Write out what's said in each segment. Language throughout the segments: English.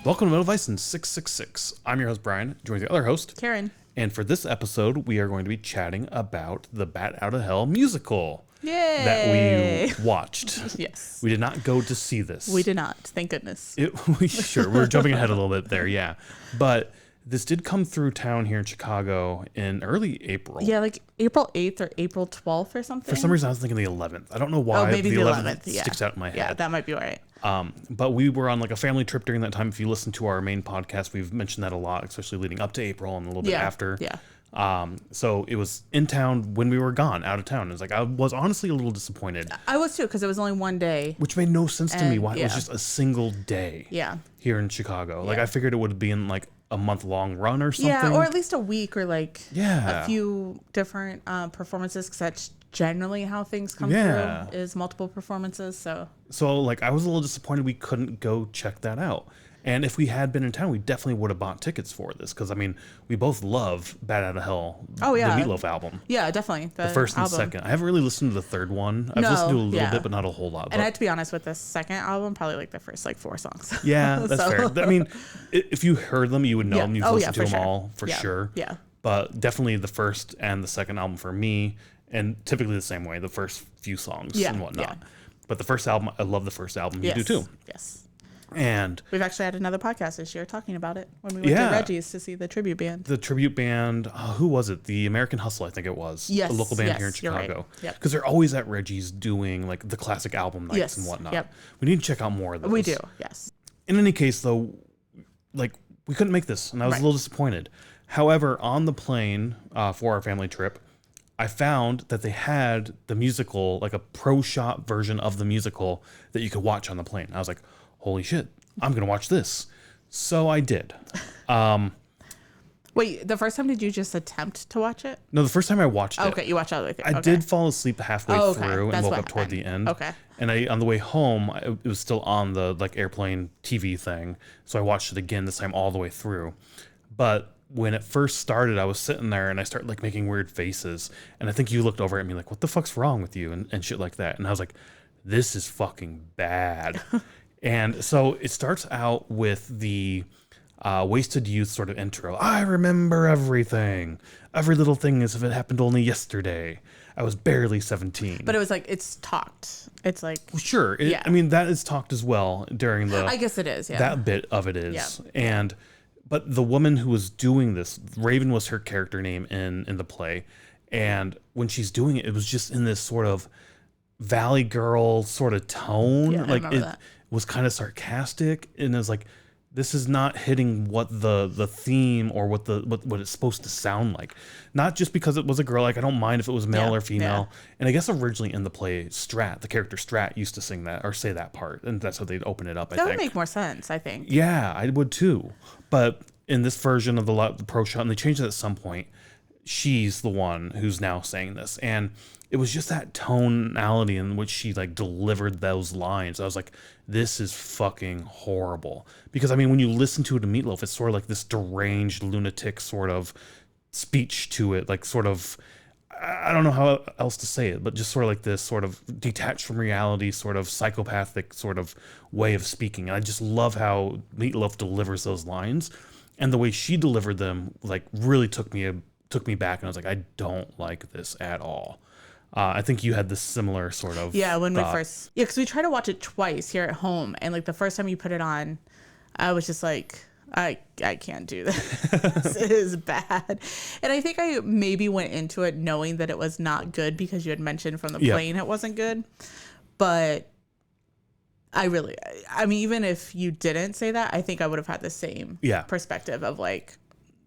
Welcome to MetalVice in 666. I'm your host, Brian, joined with the other host, Karen. And for this episode, we are going to be chatting about the Bat Out of Hell musical. Yay! That we watched. Yes. We did not go to see this. We did not, thank goodness. We're jumping ahead a little bit there, yeah. But this did come through town here in Chicago in early April. Yeah, like April 8th or April 12th or something. For some reason, I was thinking the 11th. I don't know why maybe the 11th yeah. sticks out in my head. Yeah, that might be right. But we were on like a family trip during that time. If you listen to our main podcast, we've mentioned that a lot, especially leading up to April and a little bit after. Yeah. So it was in town when we were gone, out of town. It was like, I was honestly a little disappointed. I was too, because it was only one day. Which made no sense to me why it was just a single day here in Chicago. Like I figured it would be in like a month-long run or something. Yeah, or at least a week or like a few different performances, because that's generally how things come through, is multiple performances. So like I was a little disappointed we couldn't go check that out. And if we had been in town, we definitely would have bought tickets for this, because I mean, we both love Bat Out of Hell, the Meatloaf album. Yeah, definitely. The first and second. I haven't really listened to the third one. I've listened to a little bit, but not a whole lot. And I have to be honest, with the second album, probably like the first like 4 songs. Yeah, that's fair. I mean, if you heard them, you would know them. You've listened to them all for sure. Yeah. But definitely the first and the second album for me, and typically the same way, the first few songs and whatnot. Yeah. But the first album, I love the first album. You do too. Yes. And we've actually had another podcast this year talking about it when we went to Reggie's to see the tribute band. The tribute band, who was it? The American Hustle, I think it was. Yes. A local band here in Chicago. Because they're always at Reggie's doing like the classic album nights and whatnot. Yep. We need to check out more of those. We do, yes. In any case, though, like we couldn't make this, and I was a little disappointed. However, on the plane for our family trip, I found that they had the musical, like a pro shot version of the musical that you could watch on the plane. I was like, holy shit, I'm going to watch this. So I did. Wait, the first time did you just attempt to watch it? No, the first time I watched it. Okay, you watched it. I did fall asleep halfway through and woke up toward the end. Okay. And on the way home, it was still on the like airplane TV thing. So I watched it again this time all the way through. But when it first started, I was sitting there and I started like making weird faces. And I think you looked over at me like, what the fuck's wrong with you? And shit like that. And I was like, this is fucking bad. And so it starts out with the Wasted Youth sort of intro. I remember everything. Every little thing as if it happened only yesterday. I was barely 17. But it was like, it's talked. It's like... Sure. I mean, that is talked as well during the... I guess it is, yeah. That bit of it is. Yeah. But the woman who was doing this, Raven was her character name in the play. And when she's doing it, it was just in this sort of Valley Girl sort of tone. Yeah, like I remember that. Was kind of sarcastic, and it was like, this is not hitting what the theme or what it's supposed to sound like. Not just because it was a girl. Like I don't mind if it was male or female. Yeah. And I guess originally in the play, Strat, the character Strat, used to sing that or say that part, and that's how they'd open it up. That would make more sense, I think. Yeah, I would too. But in this version of the pro shot, and they changed it at some point, she's the one who's now saying this, and it was just that tonality in which she like delivered those lines. I was like, this is fucking horrible. Because I mean, when you listen to it in Meatloaf, it's sort of like this deranged lunatic sort of speech to it, like sort of, I don't know how else to say it, but just sort of like this sort of detached from reality, sort of psychopathic sort of way of speaking. And I just love how Meatloaf delivers those lines, and the way she delivered them like really took me back, and I was like, I don't like this at all. I think you had this similar sort of when thought. We first because we tried to watch it twice here at home, and like the first time you put it on, I was just like, I can't do this. This is bad. And I think I maybe went into it knowing that it was not good because you had mentioned from the plane it wasn't good. But I mean, even if you didn't say that, I think I would have had the same perspective of like,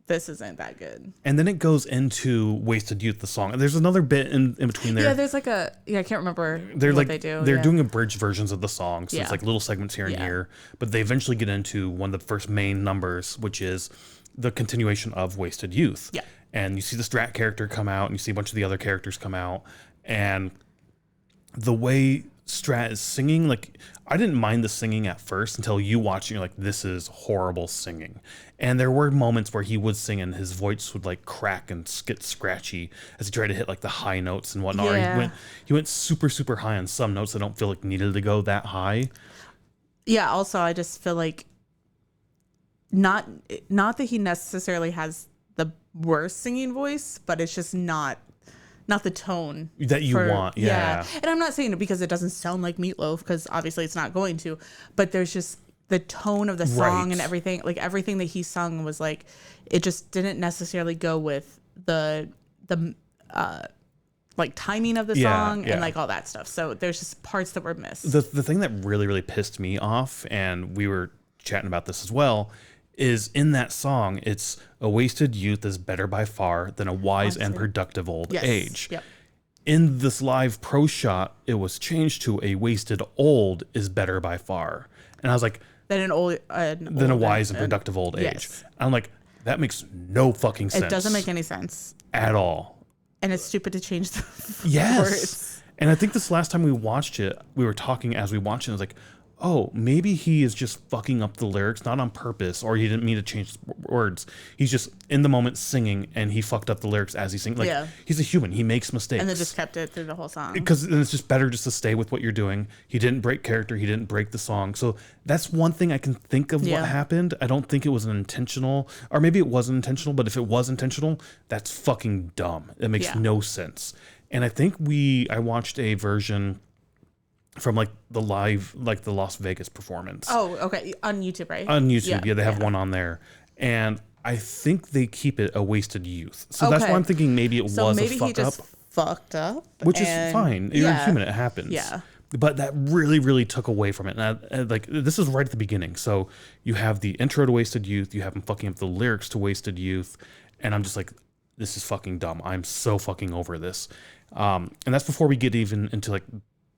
this isn't that good. And then it goes into Wasted Youth, the song. And there's another bit in between there. Yeah, there's like I can't remember what they do. They're doing abridged versions of the song. So it's like little segments here and here. But they eventually get into one of the first main numbers, which is the continuation of Wasted Youth. Yeah. And you see the Strat character come out, and you see a bunch of the other characters come out. And the way Strat is singing, like, I didn't mind the singing at first until you watch it, you're like, this is horrible singing. And there were moments where he would sing and his voice would like crack and get scratchy as he tried to hit like the high notes and whatnot. Yeah. He went super, super high on some notes that don't feel like needed to go that high. Yeah, also I just feel like not that he necessarily has the worst singing voice, but it's just not the tone that you want. Yeah. And I'm not saying it because it doesn't sound like Meatloaf, because obviously it's not going to, but there's just the tone of the song and everything, like everything that he sung was like, it just didn't necessarily go with the like timing of the song and like all that stuff. So there's just parts that were missed. The thing that really, really pissed me off, and we were chatting about this as well, is in that song, it's a wasted youth is better by far than a wise and productive old age. Yep. In this live pro shot, it was changed to a wasted old is better by far. And I was like, than a wise and productive old age. I'm like, that makes no fucking sense. It doesn't make any sense at all. And it's stupid to change the words. And I think this last time we watched it, we were talking as we watched it, I was like, oh, maybe he is just fucking up the lyrics, not on purpose, or he didn't mean to change words. He's just in the moment singing, and he fucked up the lyrics as he's singing. Like, he's a human. He makes mistakes. And then just kept it through the whole song. Because it's just better just to stay with what you're doing. He didn't break character. He didn't break the song. So that's one thing I can think of what happened. I don't think it was an intentional, or maybe it wasn't intentional, but if it was intentional, that's fucking dumb. It makes no sense. And I think I watched a version from like the live, like the Las Vegas performance. Oh, okay. On YouTube, right? On YouTube, they have one on there. And I think they keep it a wasted youth. So that's why I'm thinking maybe it was a fuck up. Maybe he just fucked up. Which is fine. You're human, it happens. Yeah. But that really, really took away from it. And like, this is right at the beginning. So you have the intro to Wasted Youth. You have him fucking up the lyrics to Wasted Youth. And I'm just like, this is fucking dumb. I'm so fucking over this. And that's before we get even into like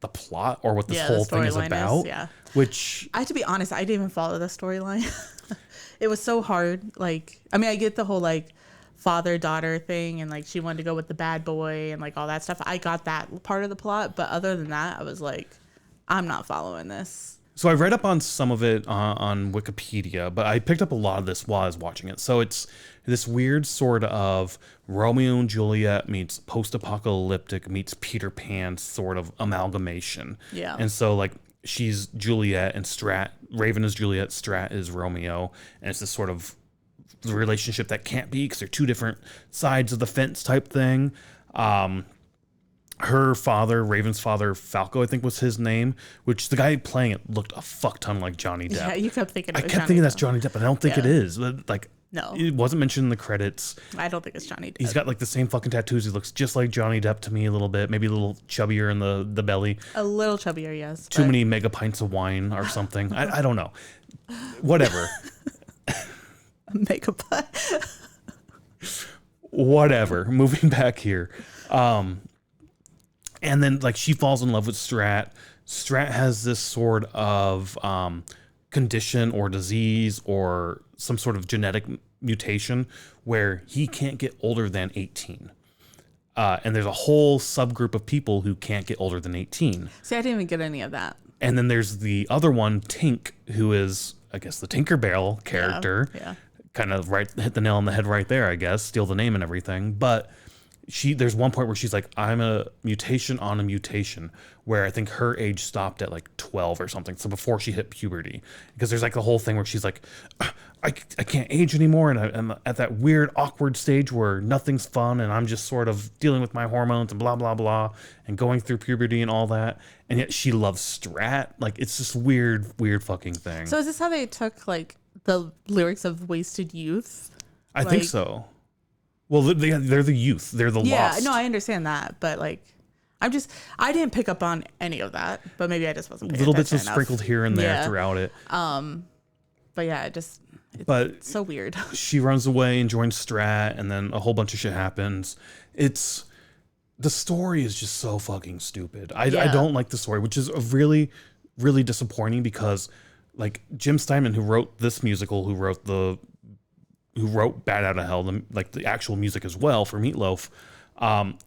the plot or what this whole thing is about. Which I have to be honest, I didn't even follow the storyline. It was so hard. Like, I mean, I get the whole like father-daughter thing, and like she wanted to go with the bad boy and like all that stuff. I got that part of the plot, but other than that, I was like, I'm not following this. So I read up on some of it on Wikipedia, but I picked up a lot of this while I was watching it. So it's this weird sort of Romeo and Juliet meets post-apocalyptic meets Peter Pan sort of amalgamation. Yeah. And so like she's Juliet and Raven is Juliet, Strat is Romeo, and it's this sort of relationship that can't be because they're two different sides of the fence type thing. Her father, Raven's father, Falco, I think was his name, which the guy playing it looked a fuck ton like Johnny Depp. Yeah, you kept thinking I kept thinking that's Johnny Depp, but I don't think it is. Like, no, it wasn't mentioned in the credits. I don't think it's Johnny Depp. He's got like the same fucking tattoos. He looks just like Johnny Depp to me a little bit, maybe a little chubbier in the belly. A little chubbier, yes. Too many mega pints of wine or something. I don't know. Whatever. Mega pint. Whatever. Moving back here. And then like she falls in love with Strat. Strat has this sort of condition or disease or some sort of genetic mutation where he can't get older than 18. And there's a whole subgroup of people who can't get older than 18. See, I didn't even get any of that. And then there's the other one, Tink, who is, I guess, the Tinkerbell character. Yeah. Kind of hit the nail on the head right there, I guess. Steal the name and everything. But there's one point where she's like, I'm a mutation on a mutation, where I think her age stopped at like 12 or something. So before she hit puberty, because there's like the whole thing where she's like, I can't age anymore. And I'm at that weird, awkward stage where nothing's fun. And I'm just sort of dealing with my hormones and blah, blah, blah, and going through puberty and all that. And yet she loves Strat. Like, it's this weird fucking thing. So is this how they took like the lyrics of Wasted Youth? I think so. Well, they're the youth. They're the lost. Yeah, no, I understand that. But like, I didn't pick up on any of that. But maybe I just wasn't paying little attention bits of sprinkled here and there throughout it. But yeah, it's so weird. She runs away and joins Strat, and then a whole bunch of shit happens. The story is just so fucking stupid. I don't like the story, which is really, really disappointing because like Jim Steinman, who wrote this musical, who wrote Bad Out of Hell, the actual music as well for Meatloaf,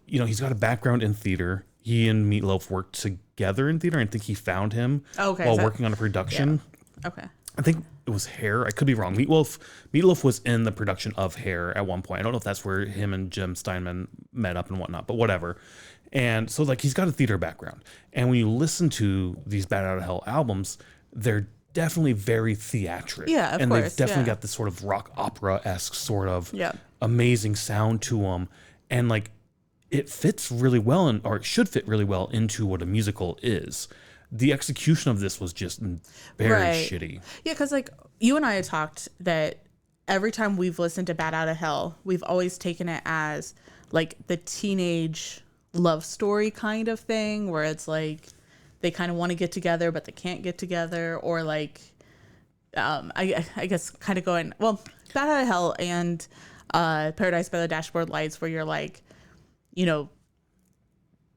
he's got a background in theater. He and Meatloaf worked together in theater. I think he found him while working on a production. Yeah. Okay. I think it was Hair. I could be wrong. Meatloaf was in the production of Hair at one point. I don't know if that's where him and Jim Steinman met up and whatnot, but whatever. And so like he's got a theater background. And when you listen to these Bad Out of Hell albums, they're definitely very theatric. Yeah, of and course, they've definitely yeah. got this sort of rock opera-esque sort of Yeah. amazing sound to them. And like it fits really well or it should fit really well into what a musical is. The execution of this was just very shitty. Yeah, because like you and I had talked that every time we've listened to Bat Out of Hell, we've always taken it as like the teenage love story kind of thing, where it's like they kind of want to get together but they can't get together, or like I guess kind of going, well, Bat Out of Hell and Paradise by the Dashboard Lights, where you're like, you know,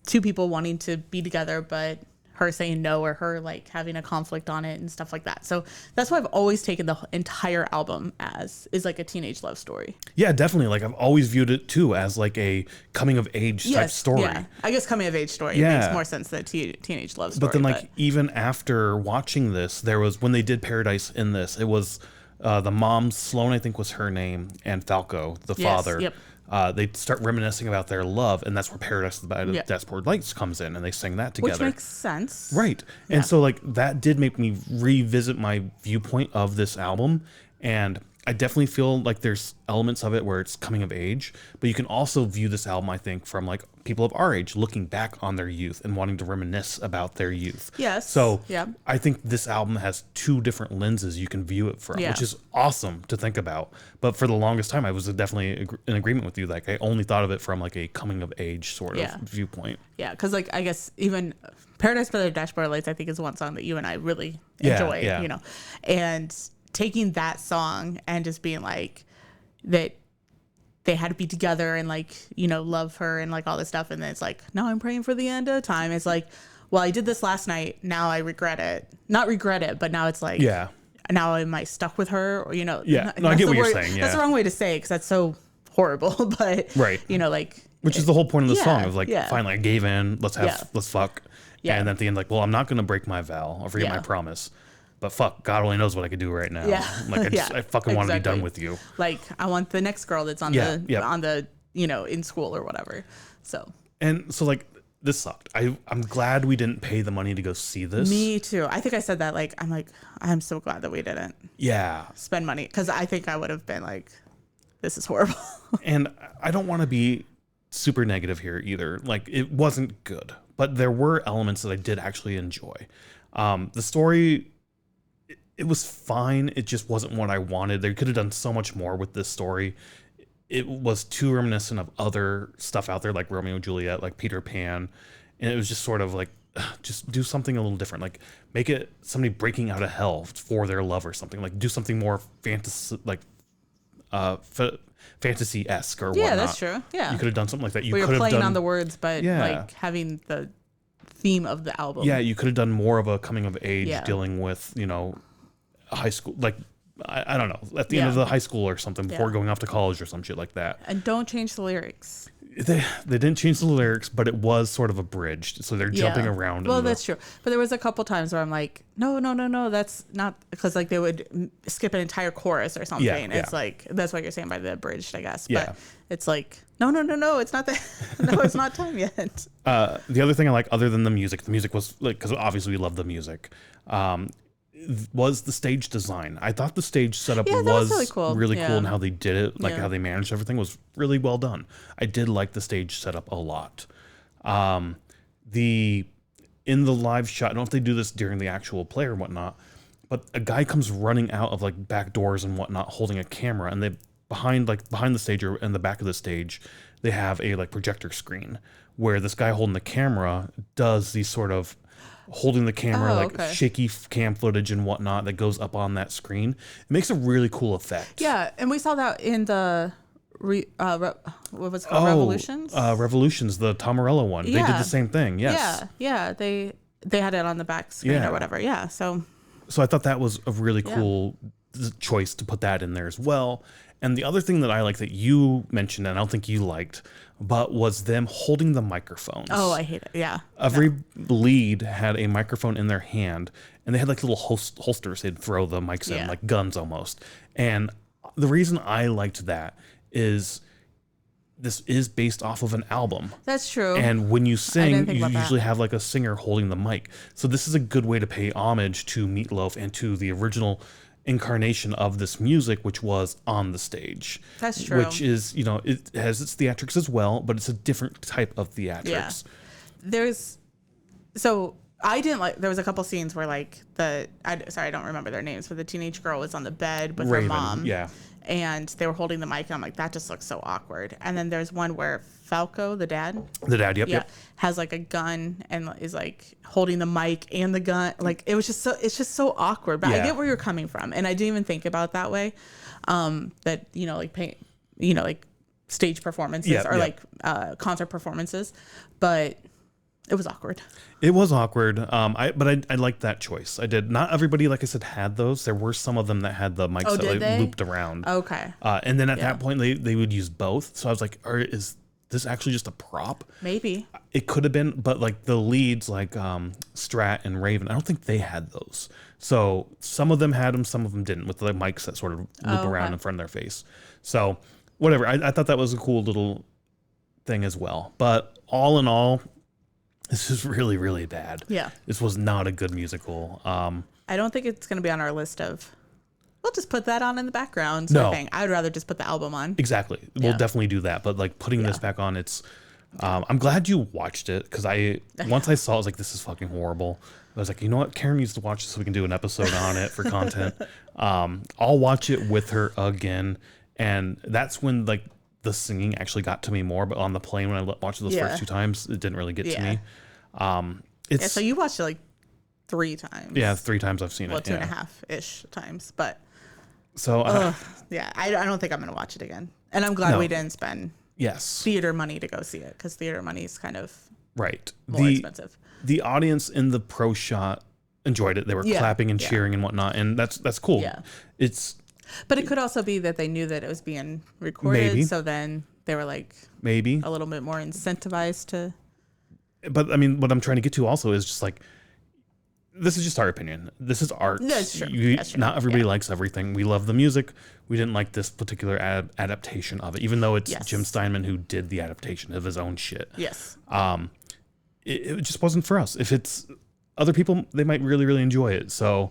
two people wanting to be together but her saying no, or her like having a conflict on it and stuff like that. So that's what I've always taken the entire album as, is like a teenage love story. Yeah, definitely. Like I've always viewed it too as like a coming of age type story. Yeah, I guess coming of age story makes more sense than teenage love story. But then like even after watching this, there was, when they did Paradise in this, it was the mom, Sloane I think was her name, and Falco, the father. Yep. They start reminiscing about their love, and that's where Paradise by the Dashboard Lights comes in, and they sing that together. Which makes sense. Right. And so like that did make me revisit my viewpoint of this album, and I definitely feel like there's elements of it where it's coming of age, but you can also view this album, I think, from like people of our age looking back on their youth and wanting to reminisce about their youth. Yes. So I think this album has two different lenses you can view it from, which is awesome to think about. But for the longest time, I was definitely in agreement with you. Like I only thought of it from like a coming of age sort of viewpoint. Yeah, because like I guess even Paradise by the Dashboard Lights, I think, is one song that you and I really enjoy. You know, and taking that song and just being like that they had to be together and like, you know, love her and like all this stuff, and then it's like, now I'm praying for the end of time. It's like, well, I did this last night, now I regret it. Not regret it, but now it's like, now am I stuck with her, or, you know, no, I get what you're saying. That's the wrong way to say it, because that's so horrible, but you know, like, which is the whole point of the song, of like, finally I gave in, let's fuck, and at the end, like, well, I'm not gonna break my vow or forget my promise, but fuck, God only knows what I could do right now. Like I fucking want to be done with you. Like I want the next girl that's on the you know, in school or whatever. So like this sucked. I'm glad we didn't pay the money to go see this. Me too. I think I said that. Like I'm so glad that we didn't. Spend money, because I think I would have been like, this is horrible. And I don't want to be super negative here either. Like it wasn't good, but there were elements that I did actually enjoy. The story, it was fine. It just wasn't what I wanted. They could have done so much more with this story. It was too reminiscent of other stuff out there, like Romeo and Juliet, like Peter Pan. And it was just sort of like, just do something a little different. Like make it somebody breaking out of hell for their love or something. Like do something more fantasy-esque or whatnot. Yeah, that's true. Yeah. You could have done something like that. You could have playing on the words, but like having the theme of the album. Yeah, you could have done more of a coming of age dealing with, you know, high school, like I don't know, at the end of the high school or something before going off to college or some shit like that. And don't change the lyrics. They didn't change the lyrics, but it was sort of abridged, so they're jumping around. Well, that's true. But there was a couple times where I'm like, no, that's not, because like they would skip an entire chorus or something. It's like, that's what you're saying by the abridged, I guess. But it's like, no, it's not that. No, it's not time yet. The other thing I like, other than the music was like, because obviously we love the music, was the stage design. I thought the stage setup was really cool, and how they did it, like how they managed everything was really well done. I did like the stage setup a lot. In the live shot, I don't know if they do this during the actual play or whatnot, but a guy comes running out of like back doors and whatnot holding a camera, and they behind the stage or in the back of the stage, they have a like projector screen where this guy holding the camera does these sort of holding the camera, shaky cam footage and whatnot that goes up on that screen. It makes a really cool effect. Yeah, and we saw that in the what was it called? Revolutions? Revolutions, the Tom Morello one. They did the same thing. Yes. Yeah. They had it on the back screen or whatever. Yeah. So I thought that was a really cool choice to put that in there as well. And the other thing that I like that you mentioned, and I don't think you liked, but was them holding the microphones. Oh, I hate it. Yeah. Every lead had a microphone in their hand, and they had like little holsters they'd throw the mics in, like guns almost. And the reason I liked that is this is based off of an album. That's true. And when you sing, you about that. usually have like a singer holding the mic. So this is a good way to pay homage to Meatloaf and to the original incarnation of this music, which was on the stage. That's true. Which is, you know, it has its theatrics as well, but it's a different type of theatrics. Yeah. I didn't like, there was a couple scenes where like I don't remember their names, but the teenage girl was on the bed with Raven, her mom. yeah. And they were holding the mic, and I'm like, that just looks so awkward. And then there's one where Falco, the dad, Yep. has like a gun and is like holding the mic and the gun. Like it's just so awkward. But I get where you're coming from, and I didn't even think about it that way. That like stage performances like concert performances, but it was awkward. It was awkward. I liked that choice. I did. Not everybody, like I said, had those. There were some of them that had the mics that like looped around. Okay. And then at that point, they would use both. So I was like, is this actually just a prop? Maybe. It could have been, but like the leads, like Strat and Raven, I don't think they had those. So some of them had them, some of them didn't, with the mics that sort of loop around in front of their face. So whatever. I thought that was a cool little thing as well. But all in all, this is really, really bad. Yeah. This was not a good musical. I don't think it's going to be on our list of, we'll just put that on in the background. No. Thing. I would rather just put the album on. Exactly. We'll definitely do that. But like putting this back on, it's, I'm glad you watched it, because once I saw it, I was like, this is fucking horrible. I was like, you know what? Karen needs to watch this so we can do an episode on it for content. I'll watch it with her again. And that's when like the singing actually got to me more, but on the plane when I watched it those first 2 times, it didn't really get to me. So you watched it like 3 times. Yeah, 3 times I've seen it. 2.5-ish times, but so I don't think I'm gonna watch it again. And I'm glad we didn't spend yes theater money to go see it, because theater money is kind of right more expensive. The audience in the pro shot enjoyed it. They were clapping and cheering and whatnot, and that's cool. Yeah, but it could also be that they knew that it was being recorded, so then they were like maybe a little bit more incentivized to. But I mean, what I'm trying to get to also is just like, this is just our opinion. This is art. That's true. Not everybody likes everything. We love the music. We didn't like this particular adaptation of it, even though it's Jim Steinman who did the adaptation of his own shit. Yes. It just wasn't for us. If it's other people, they might really, really enjoy it. So,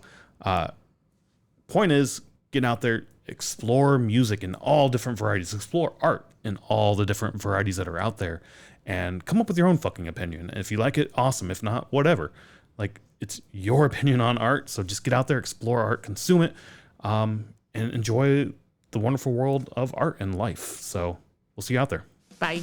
point is, get out there, explore music in all different varieties, explore art in all the different varieties that are out there, and come up with your own fucking opinion. If you like it, awesome. If not, whatever. Like, it's your opinion on art. So just get out there, explore art, consume it, and enjoy the wonderful world of art and life. So we'll see you out there. Bye.